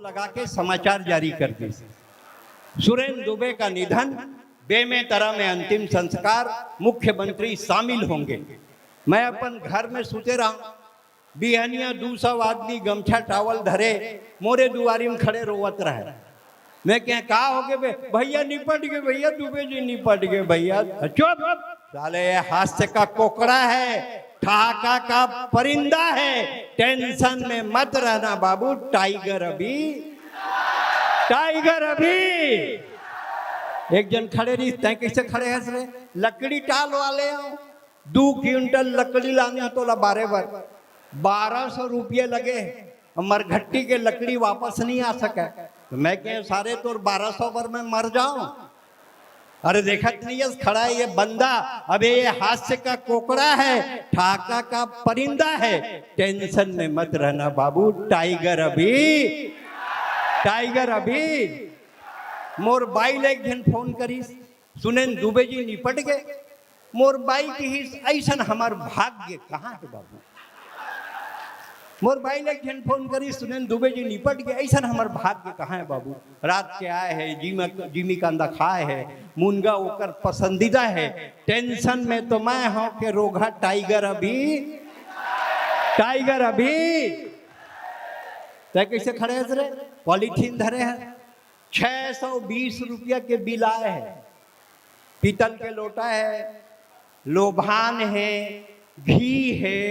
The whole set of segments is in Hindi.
लगा के समाचार जारी कर दी। सुरेंद्र दुबे का निधन, बेमेतरा में अंतिम संस्कार, मुख्यमंत्री शामिल होंगे। मैं अपन घर में सुते रहा, बिहनिया 200 आदमी गमछा टावल धरे मोरे दुआरी में खड़े रोवत रहे। मैं क्या कहा हो गए भैया, निपट गए भैया, दुबे जी निपट गए भैया। चुप साले, हास्य का कोकड़ा है, ठहाका का परिंदा है, टेंशन में मत रहना बाबू, टाइगर अभी, टाइगर अभी। एक जन खड़े रही, तय कैसे खड़े हंस रहे, लकड़ी टाल वाले 2 क्विंटल लकड़ी लाने तो 1200 रुपये लगे, मरघट्टी के लकड़ी वापस नहीं आ सके। तो मैं कह सारे तो 1200 पर मैं मर जाऊं। अरे देखत नहीं है खड़ा है ये बंदा, अबे ये हास्य का कोकड़ा है, ठाका का परिंदा है, टेंशन में मत रहना बाबू, टाइगर अभी, टाइगर अभी। मोर बाई एक जन फोन करी, सुरेंद्र दुबे जी निपट गए। मोर बाई की ही ऐसा हमार भाग्य कहाँ है बाबू। मोर भाई ने जन फोन करी, सुरेंद्र दुबे जी निपट गए, ऐसा हमार भाग्य कहाँ है बाबू। रात के आए है, जिमी कांदा खाए है, मुनगा ओकर पसंदीदा है, टेंशन में तो मैं हूं के रोगा, टाइगर अभी, टाइगर अभी। तय कैसे खड़े हैं रे, पॉलीथीन धरे हैं, 620 रुपया के बिल आए हैं, पीतल के लोटा है, लोभान है, घी है,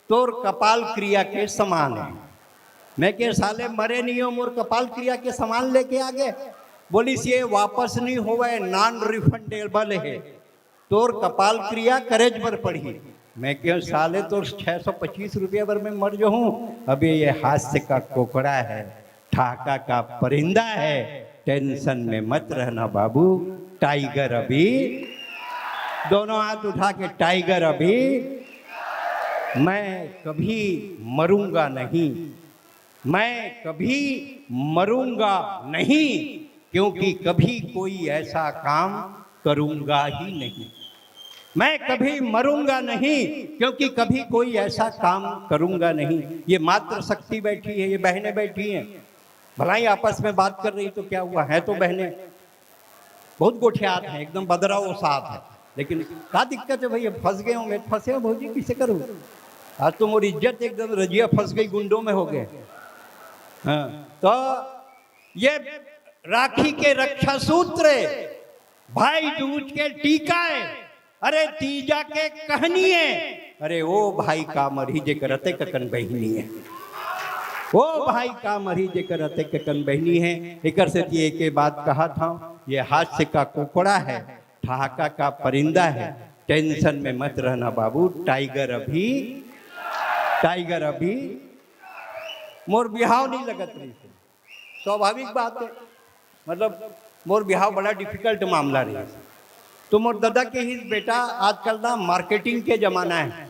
तोर कपाल क्रिया के समान है। मैं के साले मरे नहीं हो, मोर कपाल क्रिया के समान लेके आ गए। बोलिस ये वापस नहीं होवे, नॉन रिफंडेबल है, तोर कपाल क्रिया करेज पर पड़ी। मैं क्यों साले तो 625 रुपये पर मैं मर जो हूँ। अभी ये हास्य का कोकड़ा है, ठाका का परिंदा है, टेंशन में मत रहना बाबू, टाइगर अभी। दोनों हाथ उठा के टाइगर अभी। मैं कभी मरूंगा नहीं, मैं कभी मरूंगा नहीं, क्योंकि कभी कोई ऐसा काम करूंगा ही नहीं। मैं कभी मरूंगा नहीं, क्योंकि कभी कोई ऐसा काम करूंगा नहीं। ये मातृ शक्ति बैठी है, ये बहनें बैठी हैं, भलाई आपस में बात कर रही तो क्या हुआ, है तो बहनें बहुत गोठियात हैं, एकदम बदराओ साथ है। लेकिन क्या दिक्कत है भैया, फंस गए होंगे, फंसे हो भौजी किसे करूँ। आज तो मोरी इज्जत एकदम रजिया फंस गई, गुंडों में हो गए। हाँ, तो ये राखी के रक्षा सूत्र, भाई दूज के टीका है, अरे तीजा के कहनी है, अरे ओ भाई का मरी जे करते ककन बहनी है, ओ भाई का मरी जे करते ककन बहनी है। एक से ये के बात कहा था, ये हास्य का कोकड़ा है, ठहाका का परिंदा है, टेंशन में मत रहना बाबू, टाइगर अभी, टाइगर अभी। मोर बिहाव नहीं लगत रही, स्वाभाविक बात है, मतलब मोर बिहाव बड़ा डिफिकल्ट मामला रही। तो मोर दादा के ही बेटा आजकल ना मार्केटिंग के जमाना है,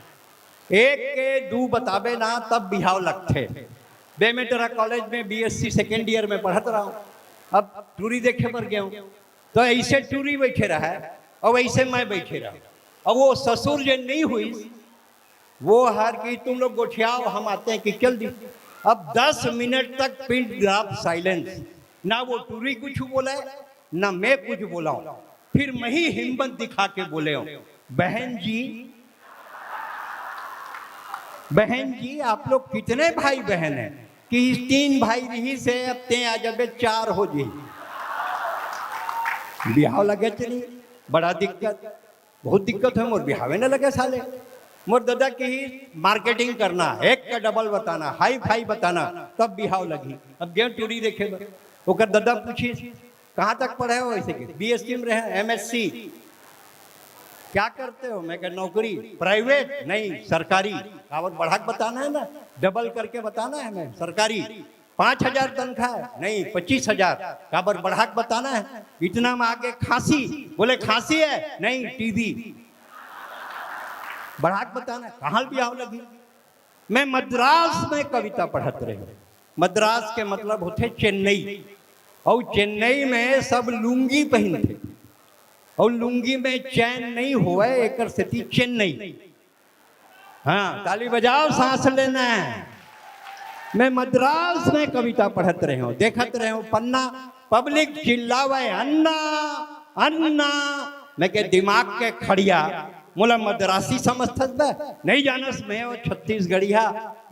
एक के दू बताबे ना तब बिहाव लगते। बेमेतरा कॉलेज में बीएससी सेकेंड ईयर में पढ़त रहा हूँ, अब टूरी देखे पर गया हूँ, तो ऐसे टूरी बैठे रहा है और वैसे मैं बैठे रहा। अब वो ससुर जो नहीं हुई, वो हर की तुम लोग गोठियाओ, हम आते हैं कि चल दी। अब 10 मिनट तक पिन ड्रॉप साइलेंस, ना वो टूरी कुछ बोला ना मैं कुछ बोला हूं। फिर मैं ही हिम्मत दिखा के बोले हूं, बहन जी आप लोग कितने भाई बहन हैं कि 3 भाई रही से अब ते आ जबे 4 हो जी। बिहाव लगे चली, बड़ा दिक्कत, बहुत दिक्कत है। मोर बिहावे न लगे साले। मोर दादा की ही मार्केटिंग करना, एक का डबल बताना, हाई फाई बताना, तब बिहाव लगी। अब गेम टूरी देखे ओकर दादा पूछी कहाँ तक पढ़े हो, ऐसे के बीएससी में रहे, एमएससी, क्या करते हो, मैं कह नौकरी, प्राइवेट नहीं सरकारी। और बढ़ा के बताना है ना, डबल करके बताना है, मैं सरकारी 5000 तनख्वाह नहीं 25,000, काबर बढ़ा के बताना है। इतना में आगे खांसी, बोले खांसी है नहीं टीबी, बढ़ा के बताना है। कहाँ बिहाव लगी। मैं मद्रास में कविता पढ़त रहे, मद्रास के मतलब होते चेन्नई, और चेन्नई में सब लुंगी पहनते, और लुंगी में चैन नहीं हुआ, एक स्थिति चेन्नई। हाँ ताली बजाओ, सांस लेना है। मैं मद्रास में कविता पढ़त रहे हूँ, देखत रहे हूँ पन्ना, पब्लिक चिल्लावे अन्ना अन्ना। मैं के दिमाग के खड़िया मोला मद्रासी समझत बे नहीं जानस, मैं वो छत्तीसगढ़िया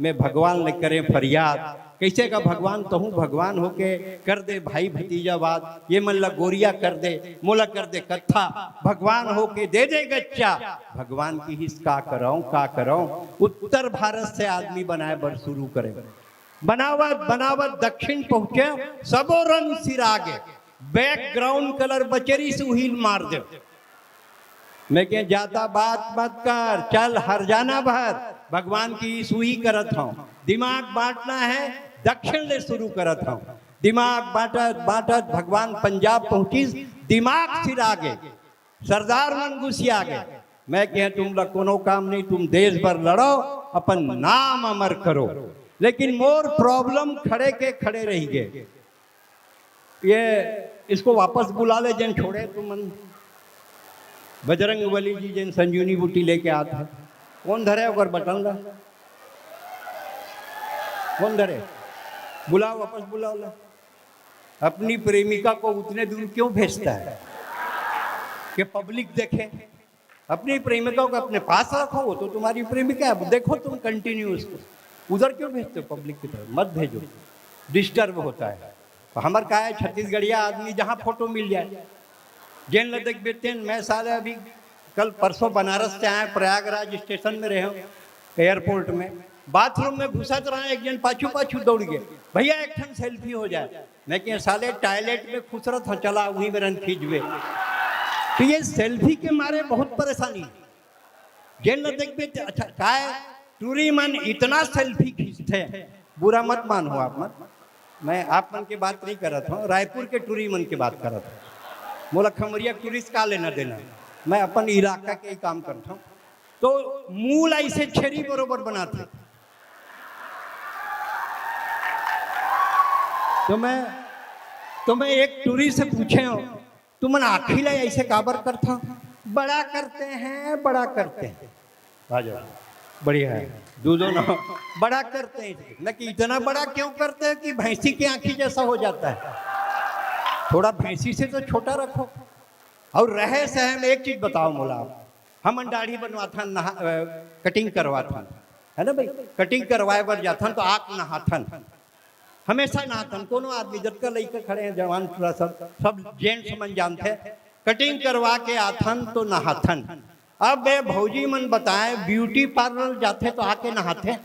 में भगवान ने करे फरियाद। कैसे का भगवान तो हूँ, भगवान होके कर दे भाई भतीजावाद, ये मन ला गोरिया कर दे, मोला कर दे कत्था, भगवान होके दे दे गच्चा। भगवान की हिस का कराऊं उत्तर भारत से आदमी बनाए बर शुरू करे, बनावत बनावत दक्षिण पहुंचे, सबो रंग सिरागे, बैकग्राउंड कलर बचेरी से उहील मार दे। मैं क्या जाता बात मत कर, चल हर जाना भर, भगवान की सुई करत हूँ। दिमाग बांटना है दक्षिण ले शुरू करत हूँ, दिमाग बांटत बांटत भगवान पंजाब पहुंची, दिमाग सिर आगे, सरदार मन घुसिया गए। मैं कह तुम लोग कोनो काम नहीं, तुम देश भर लड़ो, अपन नाम अमर करो। लेकिन मोर प्रॉब्लम खड़े के खड़े रह गए। ये इसको वापस बुला ले जन छोड़े तुम, बजरंग बली जी जन संजीवनी बूटी लेके आते हैं, कौन धरे अगर बटन ला, कौन धरे, बुलाओ वापस बुलाओ ला। अपनी प्रेमिका को उतने दूर क्यों भेजता है कि पब्लिक देखे? अपनी प्रेमिका को अपने पास रखो, वो तो तुम्हारी प्रेमिका है, देखो तुम कंटिन्यू उसको, उधर क्यों भेजते हो पब्लिक की तरफ? मत भेजो, डिस्टर्ब होता है। तो हमार का है छत्तीसगढ़िया आदमी जहाँ फोटो मिल जाए जेन ल देख बेते। मैं साले अभी कल परसों बनारस से आए, प्रयागराज स्टेशन में रहे हूँ, एयरपोर्ट में बाथरूम में घुसत रहा, एक जन पाछू पाछू दौड़ गए, भैया एक ठन सेल्फी हो जाए। मैं क्या साले टॉयलेट में खुसरत हो, चला वहीं में रन खींचवे। तो ये सेल्फी के मारे बहुत परेशानी जेन ल देख बेते। अच्छा का टूरी मन इतना सेल्फी खींचते हैं, बुरा मत मानो आप मत, मैं आप मन की बात नहीं कर रहा था, रायपुर के टूरी मन की बात कर रहा था। मोला खमरिया टूरिस्ट का लेना देना, मैं अपन इलाका के ही काम करता हूँ। तो मूल ऐसे छेरी बरोबर बनाते। तो मैं एक टूरिस्ट से पूछे हो, तुम आखिर ऐसे काबर करता? बड़ा करते हैं, बड़ा करते हैं। आ जाओ, बढ़िया है, दूधो ना बड़ा करते हैं। मैं कि इतना बड़ा क्यों करते हैं कि भैंसी की आंखी जैसा हो जाता है? थोड़ा भैंसी से तो छोटा रखो। और रहे सहे में एक चीज बताओ मोला, हम दाढ़ी बनवाथन, कटिंग करवाथन, है ना भाई, कटिंग करवाए बर जाथन तो आँख नहाथन, हमेशा नहाथन। कोनो आदमी जब का लड़का खड़े हैं जवान पूरा सब जेंट्स मन जानते, कटिंग करवा के आथन तो नहाथन। अब भौजी मन बताए ब्यूटी पार्लर जाते तो आके नहाते,